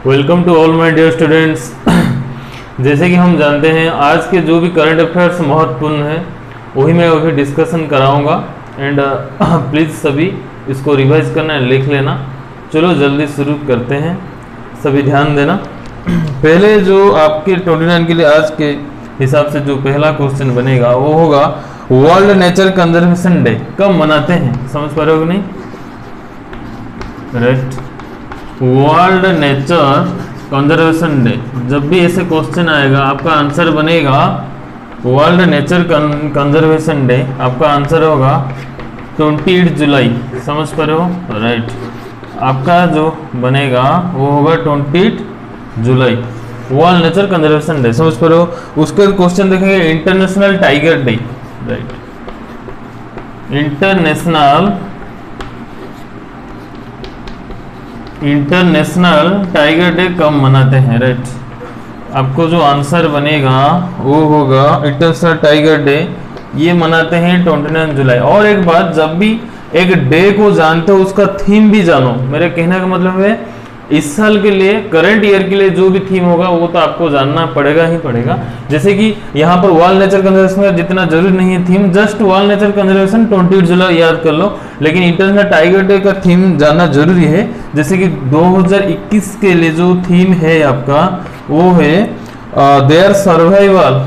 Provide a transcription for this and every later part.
Welcome to all my dear students. जैसे कि हम जानते हैं आज के जो भी करंट अफेयर्स महत्वपूर्ण है वही मैं अभी डिस्कशन कराऊंगा एंड प्लीज़ सभी इसको रिवाइज करना है, लिख लेना। चलो जल्दी शुरू करते हैं, सभी ध्यान देना। पहले जो आपके 29 के लिए आज के हिसाब से जो पहला क्वेश्चन बनेगा वो होगा वर्ल्ड नेचर कंजर्वेशन डे कब मनाते हैं? समझ पा रहे हो कि नहीं? Right, world nature conservation day. जब भी ऐसे क्वेश्चन आएगा आपका आंसर बनेगा वर्ल्ड नेचर कंजर्वेशन डे। आपका आंसर होगा 28 जुलाई। समझ पा रहे हो? राइट, आपका जो बनेगा वो होगा 28 जुलाई, वर्ल्ड नेचर कंजर्वेशन डे। समझ पा रहे हो? उसके क्वेश्चन देखेंगे international tiger day. Right, international tiger day कब मनाते हैं? राइट, आपको जो आंसर बनेगा वो होगा इंटरनेशनल टाइगर डे ये मनाते हैं 29 जुलाई। और एक बात, जब भी एक डे को जानते हो उसका थीम भी जानो। मेरे कहने का मतलब है इस साल के लिए, करंट ईयर के लिए जो भी थीम होगा वो तो आपको जानना पड़ेगा ही पड़ेगा। जैसे कि यहाँ पर वर्ल्ड नेचर कंजर्वेशन का जितना जरूरी नहीं है theme, just world nature conservation 28 जुलाई याद कर लो, लेकिन इंटरनेशनल टाइगर डे का थीम जानना जरूरी है। जैसे कि 2021 के लिए जो थीम है आपका वो है देयर सर्वाइवल।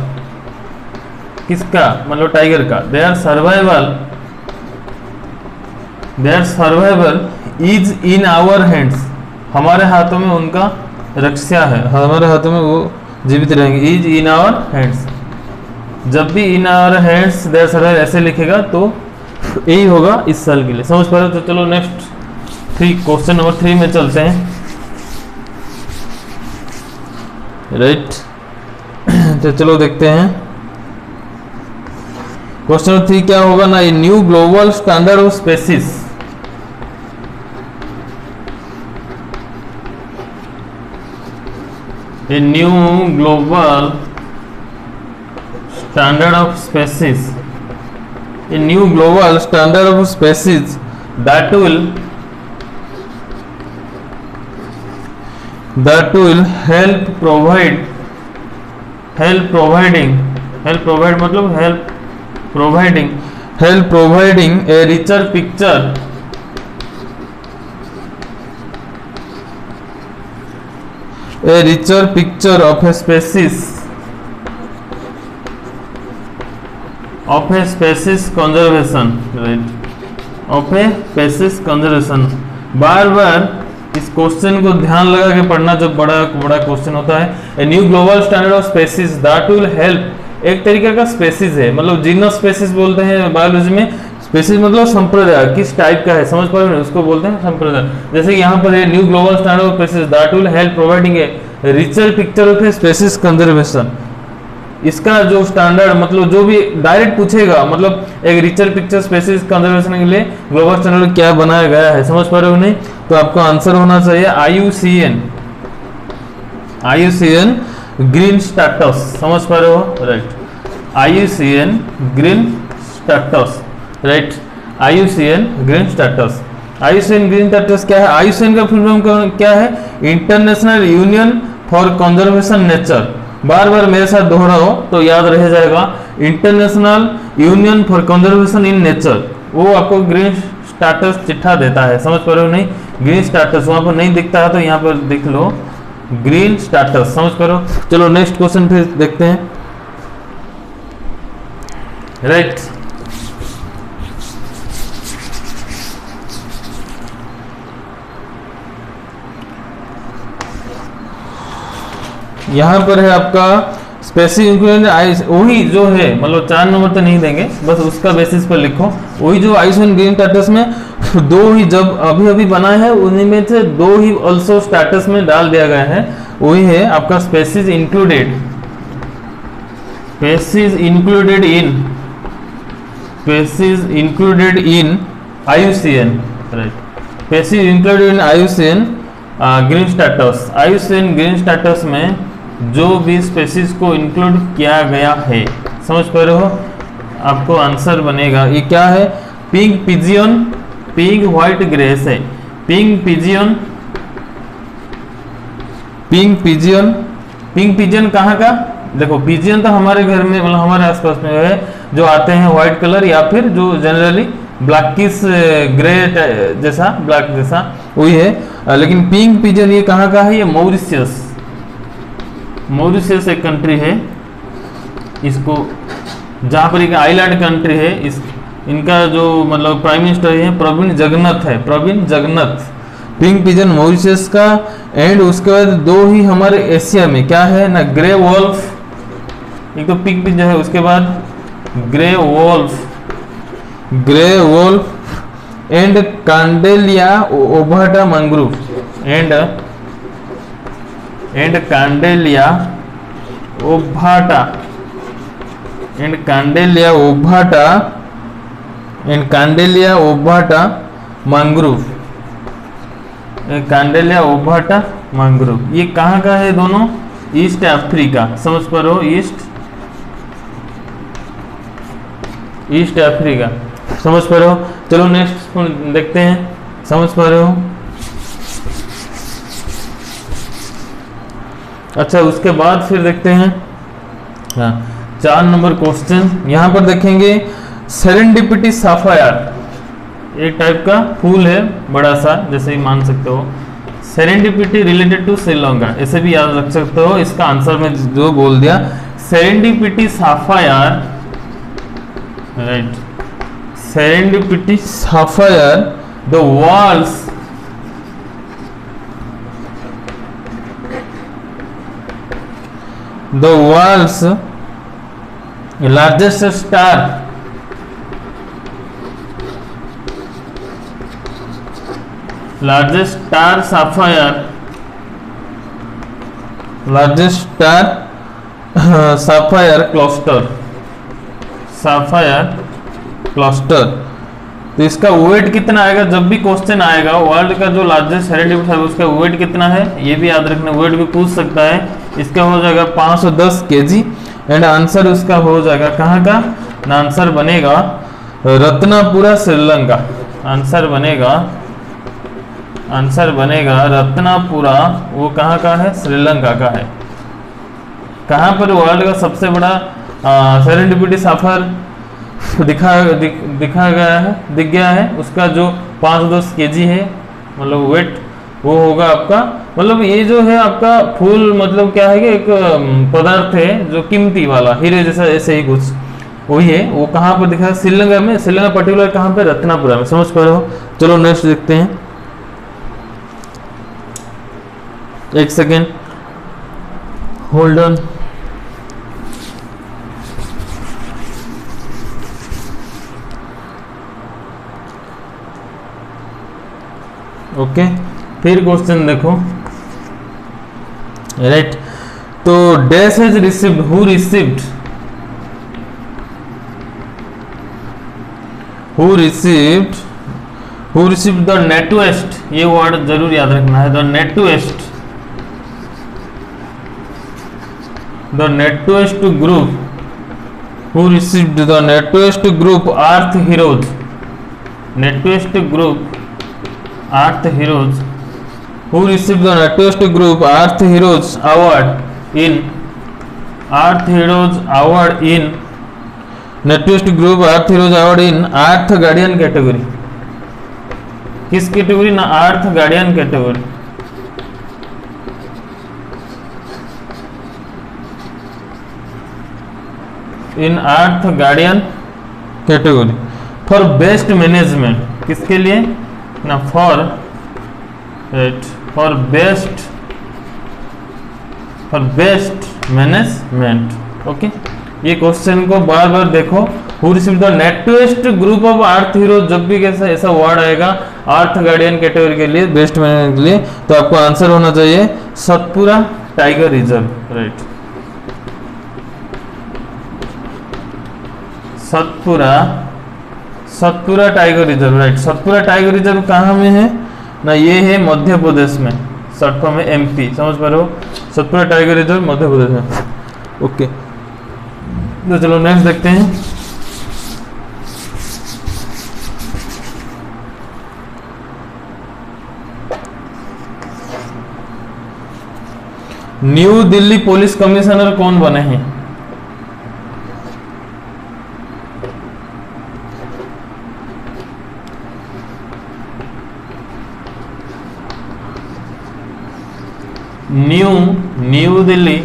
किसका? मतलब टाइगर का। Their survival is in our hands. हमारे हाथों में उनका रक्षा है, हमारे हाथों में वो जीवित रहेंगे। इज इन आवर हैंड्स, जब भी in our hands their survival ऐसे लिखेगा तो यही होगा इस साल के लिए। समझ पा रहे हो? तो चलो नेक्स्ट क्वेश्चन नंबर 3 में चलते हैं। राइट, तो चलो देखते हैं क्वेश्चन नंबर 3 क्या होगा ना। New global standard of species. A new global standard of species. A new global standard of species that will help providing a richer picture of a species conservation. Right, of a species conservation। बार बार इस question को ध्यान लगा के पढ़ना, जो बड़ा question होता है। A new global standard of species that will help. एक तरीके का स्पेसीज है, मतलब जीनस स्पेसीज बोलते हैं बायोलॉजी में। स्पेसीज मतलब संप्रदाय, किस टाइप का है, समझ पा रहे हो? उसको बोलते हैं संप्रदाय। जैसे यहाँ पर है new global standard of species that will help providing a richer picture of a species conservation. इसका जो स्टैंडर्ड, मतलब जो भी डायरेक्ट पूछेगा, मतलब एक रिचर पिक्चर स्पेसीज कंजर्वेशन के लिए ग्लोबल स्टैंडर्ड क्या बनाया गया है। समझ पा रहे हो नहीं? तो आपका आंसर होना चाहिए IUCN ग्रीन स्टेटस। समझ पा रहे हो? Right, IUCN green status. Right, IUCN green status. IUCN green status क्या है? IUCN का फुल फॉर्म क्या है? International union for conservation nature. बार बार मेरे साथ दोहराओ तो याद रह जाएगा। International union for conservation in nature, वो आपको ग्रीन स्टेटस चिट्ठा देता है। समझ पा रहे हो नहीं? ग्रीन स्टेटस वहां पर नहीं दिखता है तो यहाँ पर देख लो ग्रीन स्टेटस। समझ पा रहे हो? चलो नेक्स्ट क्वेश्चन फिर देखते हैं। राइट, यहाँ पर है आपका स्पेसिफिक, वही जो है, मतलब 4 नंबर तो नहीं देंगे, बस उसका बेसिस पर लिखो। वही जो IUCN ग्रीन स्टेटस में 2 ही जब अभी बना है उन्हीं में से 2 ही ऑल्सो स्टेटस में डाल दिया गया है। वही है आपका species included in IUCN। Right, species included in IUCN green status. IUCN green status में जो भी स्पेसीज को इंक्लूड किया गया है। समझ पा रहे हो? आपको आंसर बनेगा ये क्या है? Pig pigeon, pig white grace है। Pig pigeon pink pigeon, pink pigeon कहाँ का? देखो पिजियन तो हमारे घर में मतलब हमारे आसपास में है, जो आते हैं व्हाइट कलर या फिर जो जनरली ब्लैकिश ग्रे जैसा, ब्लैक जैसा वही है। लेकिन पिंक पिजन ये कहाँ का है? ये मॉरिशियस, मॉरिशियस एक कंट्री है, इसको जहाँ पर एक आइलैंड कंट्री है, इस इनका जो मतलब प्राइम मिनिस्टर है प्रवीण जगन्नाथ है, Praveen Jagannath. Pink pigeon Mauritius का। एंड उसके बाद दो ही हमारे एशिया में क्या है ना, ग्रे वॉल्फ, एक तो पिंक पिजन है, उसके बाद grey wolf, grey wolf and Kandelia obovata mangrove, and Kandelia obovata, and Kandelia obovata, and Kandelia obovata mangrove, Kandelia obovata mangrove. ये कहाँ का है दोनों? ईस्ट अफ्रीका, समझ पा रहे हो? ईस्ट अफ्रीका, समझ पा रहे हो? चलो नेक्स्ट देखते हैं, समझ पा रहे हो? अच्छा उसके बाद फिर देखते हैं, हाँ 4 नंबर क्वेश्चन यहाँ पर देखेंगे। सेरेंडिपिटी साफायर एक टाइप का फूल है, बड़ा सा, जैसे ही मान सकते हो। सेरेंडिपिटी रिलेटेड टू श्रीलंका, ऐसे भी याद रख सकते हो। इसका आंसर में जो बोल दिया, serendipity साफायर, right, serendipity साफायर, the world's largest star, largest star sapphire, largest star sapphire cluster, sapphire cluster। तो इसका वेट कितना आएगा? जब भी क्वेश्चन आएगा वर्ल्ड का जो लार्जेस्ट सेरेंडिपिटी है उसका वेट कितना है ये भी याद रखना, वेट भी पूछ सकता है। इसका हो जाएगा 510 केजी। एंड आंसर उसका हो जाएगा कहाँ का? आंसर बनेगा रत्नापुरा श्रीलंका, आंसर बनेगा रत्नापुरा, वो कहाँ का है? श्रीलंका का है। कहाँ पर वर्ल्ड का सबसे बड़ा सेरेंडिपिटी साफर दिख गया है? उसका जो 510 केजी है मतलब वेट, वो होगा आपका, मतलब ये जो है आपका फूल मतलब क्या है कि एक पदार्थ है जो कीमती वाला, हीरे जैसा, ऐसे ही कुछ वही है। वो कहाँ पर दिखा? श्रीलंका में। श्रीलंका पर्टिकुलर कहाँ पे? रत्नापुरा में, समझ पा रहे हो? चलो नेक्स्ट देखते हैं, एक सेकेंड होल्ड ऑन। ओके फिर क्वेश्चन देखो, राइट। तो dash has received, who received the NatWest, ये वर्ड जरूर याद रखना है, the NatWest group, who received the NatWest group earth heroes, NatWest group earth heroes, who received the network group Earth Heroes Award in network group Earth Heroes Award in Earth Guardian category, किस category ना? Earth Guardian category. In Earth Guardian category for best management, किसके लिए ना? For best management. Okay ये question को बार बार देखो। Who received the NatWest group of Earth hero, जब भी कैसा ऐसा वर्ड आएगा अर्थ गार्डियन कैटेगरी के लिए, बेस्ट मैनेजमेंट के लिए, तो आपको आंसर होना चाहिए Satpura tiger reserve, right. Satpura tiger reserve, right. Satpura tiger reserve कहाँ में है ना? ये है मध्य प्रदेश में, शॉर्ट फॉर्म में MP, समझ पा रहे हो? सतपुरा टाइगर रिजर्व मध्य प्रदेश में। ओके तो चलो नेक्स्ट देखते हैं। न्यू दिल्ली पुलिस कमिश्नर कौन बने हैं? New Delhi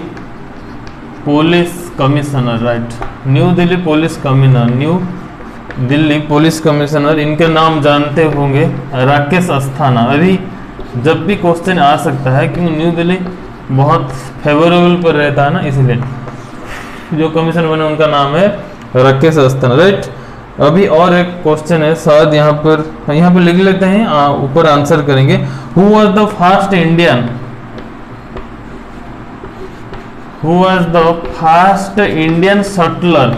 police commissioner, right, new Delhi police commissioner, new Delhi police commissioner, इनके नाम जानते होंगे, राकेश अस्थाना। अभी जब भी क्वेश्चन आ सकता है क्योंकि न्यू दिल्ली बहुत फेवरेबल पर रहता है ना, इसलिए जो कमिश्नर बने उनका नाम है राकेश अस्थाना, राइट। अभी और एक क्वेश्चन है, शायद यहाँ पर लिख लेते हैं, ऊपर आंसर करेंगे। Who was the first Indian, who was the first Indian shuttler?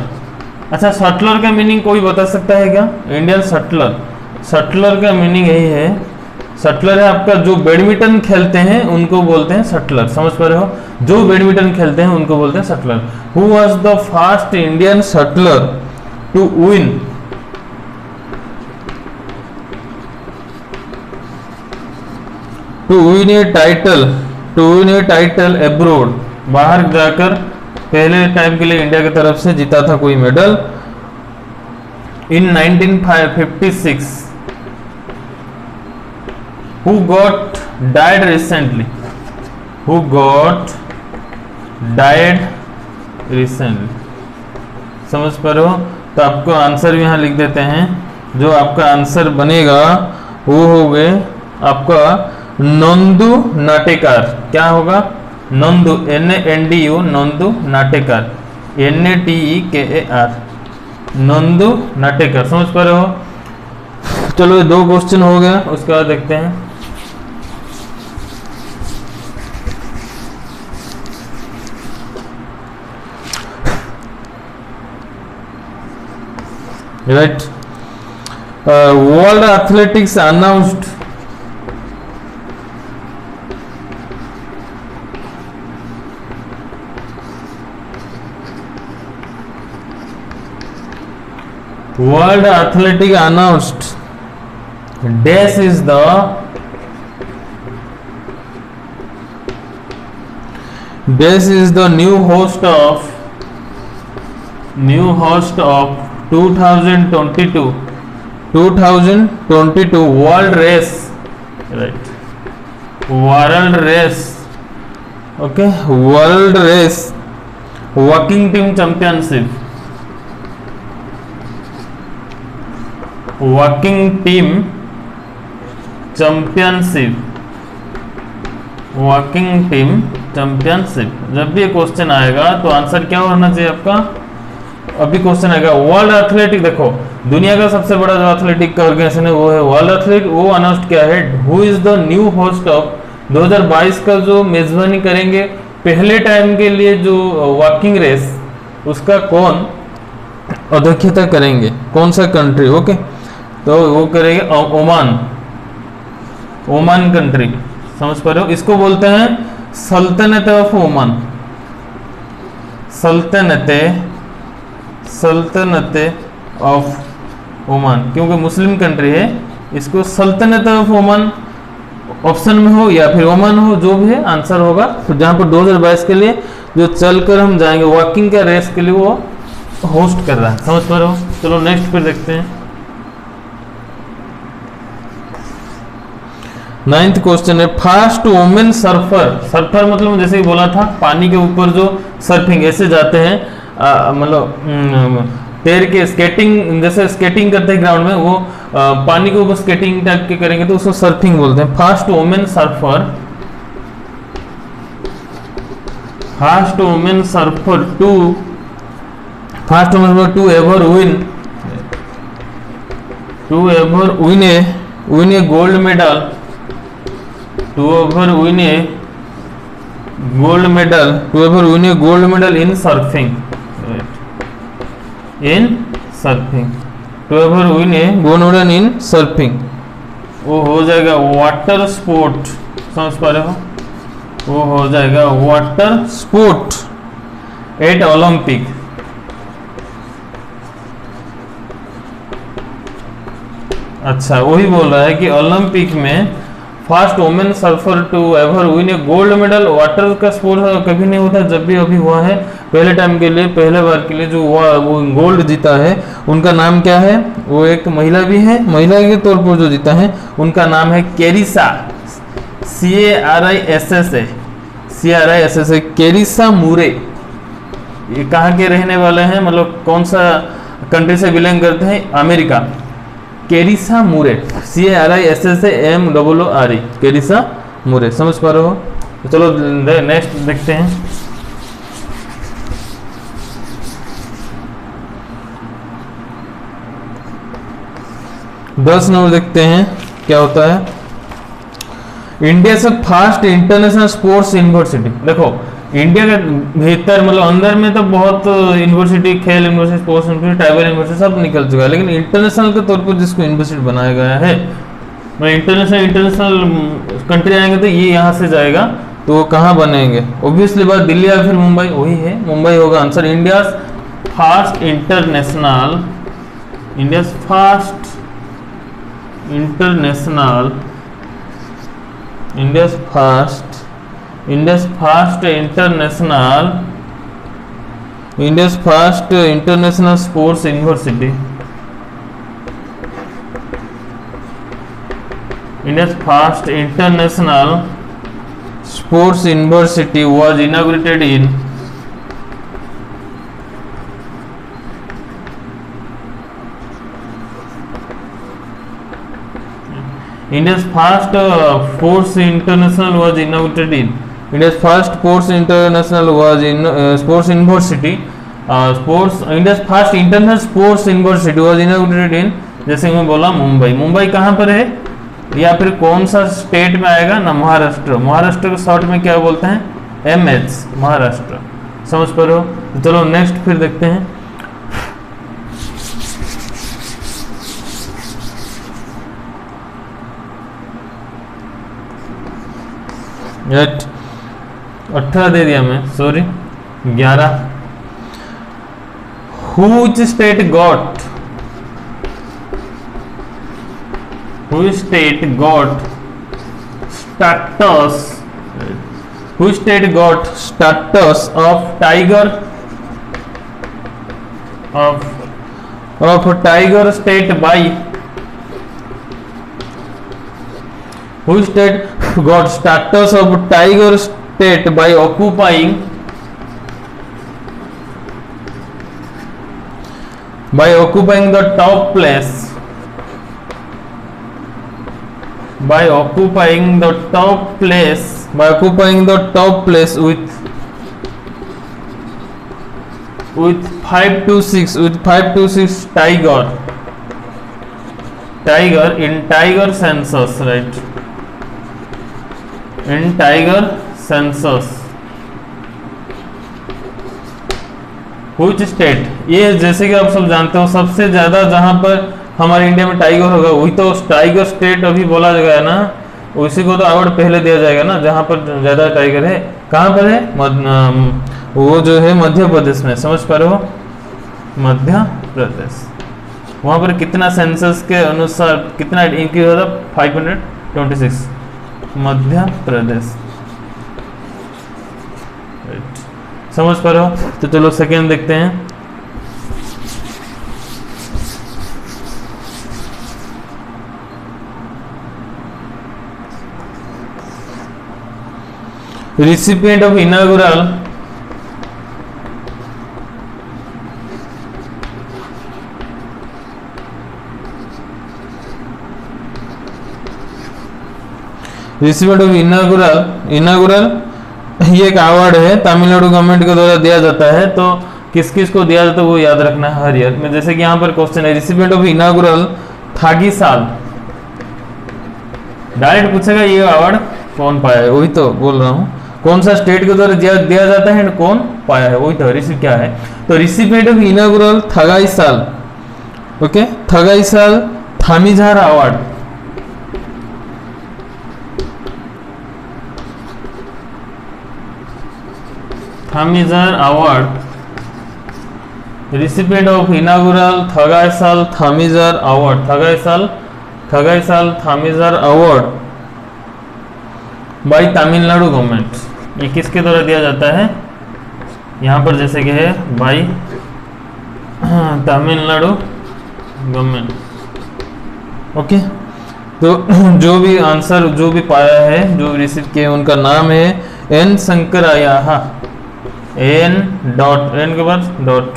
अच्छा, शटलर का मीनिंग कोई बता सकता है क्या? इंडियन शटलर, शटलर का मीनिंग यही है, शटलर है आपका जो बैडमिंटन खेलते हैं उनको बोलते हैं शटलर, समझ पा रहे हो? जो बैडमिंटन खेलते हैं उनको बोलते हैं shuttler. Who was the first Indian shuttler to win a title abroad, बाहर जाकर पहले टाइम के लिए इंडिया की तरफ से जीता था कोई medal, in 1956। Who got died recently? Who got died recently? समझ पा रहे हो? तो आपको आंसर भी यहाँ लिख देते हैं। जो आपका आंसर बनेगा वो हो गए आपका नंदू नाटेकर। क्या होगा? Nandu, NANDU, Nandu Natekar, NATEKAR, Nandu Natekar. समझ पा रहे हो? चलो, 2 क्वेश्चन हो गया, उसके बाद देखते हैं। Right, world athletics announced World Athletic announced dash is the new host of 2022 world race, right, world race, okay, world race walking team championship, walking team championship, walking team championship. जब भी ये question आएगा तो answer क्या होना चाहिए आपका? अभी क्वेश्चन आएगा वर्ल्ड एथलेटिक, देखो दुनिया का सबसे बड़ा जो एथलेटिक का ऑर्गेनाइजेशन है वो है वर्ल्ड एथलेटिक। वो अनाउंस किया है, who is the new host of 2022 का जो मेजबानी करेंगे पहले टाइम के लिए जो वॉकिंग रेस, उसका कौन अध्यक्षता करेंगे, कौन सा कंट्री? ओके, तो वो करेंगे ओमान कंट्री। समझ पा रहे हो? इसको बोलते हैं सल्तनत ऑफ ओमान, सल्तनत ऑफ ओमान, क्योंकि मुस्लिम कंट्री है। इसको सल्तनत ऑफ ओमान ऑप्शन में हो या फिर ओमान हो, जो भी है आंसर होगा। तो जहां पर 2022 के लिए जो चलकर हम जाएंगे वॉकिंग का रेस के लिए वो होस्ट कर रहा है। समझ पा रहे हो? चलो नेक्स्ट फिर देखते हैं। 9th क्वेश्चन है, फास्ट वुमेन सर्फर। सर्फर मतलब जैसे ही बोला था, पानी के ऊपर जो सर्फिंग ऐसे जाते हैं, मतलब तैर के स्केटिंग, जैसे स्केटिंग करते हैं ग्राउंड में, वो पानी के ऊपर स्केटिंग टाइप के करेंगे तो उसको सर्फिंग बोलते हैं। Fast women surfer, fast women surfer fast women to ever win a gold medal, to ever win a gold medal in surfing, right, in surfing, to ever win a gold medal in surfing, वो हो जाएगा water sport. समझ पा रहे हो? वो हो जाएगा वाटर स्पोर्ट एट ओलंपिक। अच्छा, वही बोल रहा है कि ओलंपिक में fast women surfer to ever win a gold medal. Water का स्पोर्ट कभी नहीं होता, जब भी अभी हुआ है पहले टाइम के लिए, पहले बार के लिए जो हुआ वो गोल्ड जीता है। उनका नाम क्या है? वो एक महिला भी है, महिला के तौर पर जो जीता है उनका नाम है कैरिसा, CARISSA, CARISSA, कैरिसा मूरे। ये कहाँ के रहने वाले हैं, मतलब कौन सा कंट्री से बिलोंग करते हैं? अमेरिका। कैरिसा मूरे, CARISSAMOORE, कैरिसा मूरे। समझ पा रहे हो? तो चलो नेक्स्ट देखते हैं। दस नंबर देखते हैं क्या होता है। इंडिया से फास्ट इंटरनेशनल स्पोर्ट्स यूनिवर्सिटी। देखो इंडिया के भीतर मतलब अंदर में तो बहुत यूनिवर्सिटी, खेल university, sports university, tribal university सब निकल चुका है, लेकिन इंटरनेशनल के तौर पर जिसको यूनिवर्सिटी बनाया गया है, मतलब इंटरनेशनल कंट्री आएंगे तो ये यहाँ से जाएगा, तो वो कहाँ बनेंगे? ऑब्वियसली बात दिल्ली या फिर मुंबई, वही है, मुंबई होगा answer. India fast international sports university, India's first international sports university was inaugurated in India's first sports international was inaugurated in India's first sports international was in sports university India's first international sports university was inaugurated in, जैसे मैं बोला मुंबई। मुंबई कहाँ पर है या फिर कौन सा स्टेट में आएगा ना? महाराष्ट्र। महाराष्ट्र को शॉर्ट में क्या बोलते हैं? MH, महाराष्ट्र। समझ पा रहे हो? तो चलो नेक्स्ट फिर देखते हैं। राइट 18 दे दिया मैं, sorry 11। Which state got status of tiger state by which state got status of tiger state by occupying the top place with 5 to 6 tiger in tiger census, right? In tiger census which state, ये जैसे कि आप सब जानते हो सबसे ज्यादा जहां पर हमारे इंडिया में टाइगर होगा वही तो टाइगर स्टेट अभी बोला गया ना, उसी को तो अवार्ड पहले दिया जाएगा ना जहां पर ज्यादा टाइगर है। कहां पर है? वो जो है मध्य प्रदेश में। समझ पा रहे हो? मध्य प्रदेश। वहां पर कितना सेंसस के अनुसार कितना इंक्रीज होता? 526, मध्य प्रदेश। समझ पा रहे हो? तो चलो सेकेंड देखते हैं। recipient of inaugural ये एक अवार्ड है तमिलनाडु गवर्नमेंट के द्वारा दिया जाता है। तो किस किस को दिया जाता है वो याद रखना है हर ईयर में। जैसे कि यहाँ पर क्वेश्चन है रिसिपिएंट ऑफ इनागुरल थागीसाल, डायरेक्ट पूछेगा ये अवार्ड कौन पाया है, वही तो बोल रहा हूँ। कौन सा स्टेट के द्वारा दिया जाता है कौन पाया है, वही तो रिसिप क्या है। तो recipient of inaugural Thagaisal, okay, Thagaisal Thamizhar award, Thamizhar award, recipient of inaugural Thagaisal Thamizhar award, Thagaisal Thamizhar award by Tamil Nadu government. ये किसके द्वारा दिया जाता है, यहाँ पर जैसे कि है बाई तमिलनाडु गवर्नमेंट। ओके, तो जो भी आंसर जो भी पाया है, जो रिसीव किए, उनका नाम है एन शंकराया, एन डॉट, एन के बाद डॉट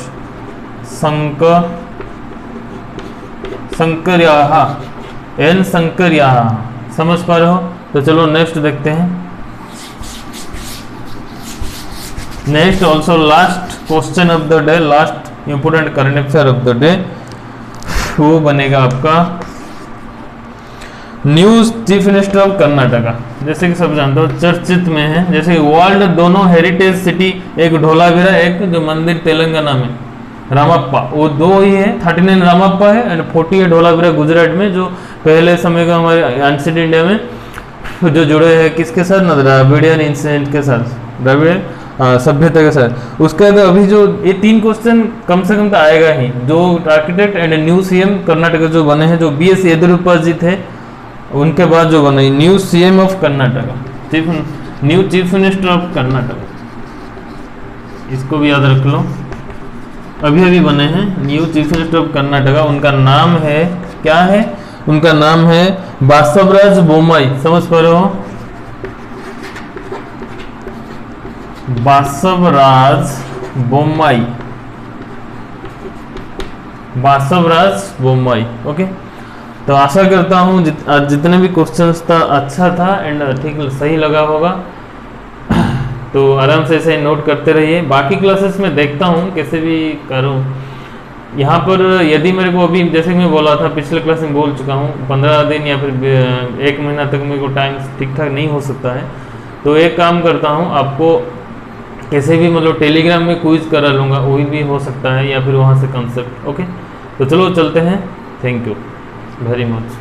शंकरयाहा, एन शंकरयाहा। समझ पा रहे हो? तो चलो नेक्स्ट देखते हैं। Next also last question of the day, last important current affair of the day, वो बनेगा आपका news chief minister of Karnataka. जैसे कि सब जानते हो चर्चित में है, जैसे वर्ल्ड दोनों हेरिटेज सिटी, एक ढोलावीरा, एक जो मंदिर तेलंगाना में रामप्पा, वो दो ही है। 39 रामप्पा है एंड 40 है ढोलावीरा गुजरात में, जो पहले समय का हमारे एंशिएंट इंडिया में जो जुड़े हैं किसके साथ, ना द्राविडियन इंसिडेंट के साथ, द्राविडियन सभ्यता के साथ। उसका तो अभी जो ये 3 क्वेश्चन कम से कम तो आएगा ही। जो architect and new CM Karnataka जो बने हैं, जो BS येदियुरप्पा जी थे, उनके बाद जो बने new CM of Karnataka, new chief minister of Karnataka, इसको भी याद रख लो। अभी अभी बने हैं new chief minister of Karnataka. उनका नाम है, क्या है उनका नाम है, बासवराज बोम्माई। समझ पा रहे हो? बासवराज बोम्माई, बासवराज बोम्माई। ओके, तो आशा करता हूँ जितने भी क्वेश्चंस था अच्छा था एंड ठीक सही लगा होगा। तो आराम से ऐसे नोट करते रहिए। बाकी क्लासेस में देखता हूँ कैसे भी करूँ। यहाँ पर यदि मेरे को अभी, जैसे कि मैं बोला था पिछले क्लास में बोल चुका हूँ, 15 दिन या फिर 1 महीना तक मेरे को टाइम ठीक ठाक नहीं हो सकता है, तो एक काम करता हूँ, आपको कैसे भी मतलब टेलीग्राम में क्विज करा लूँगा, वही भी हो सकता है, या फिर वहाँ से कंसेप्ट। ओके, तो चलो चलते हैं। Thank you very much.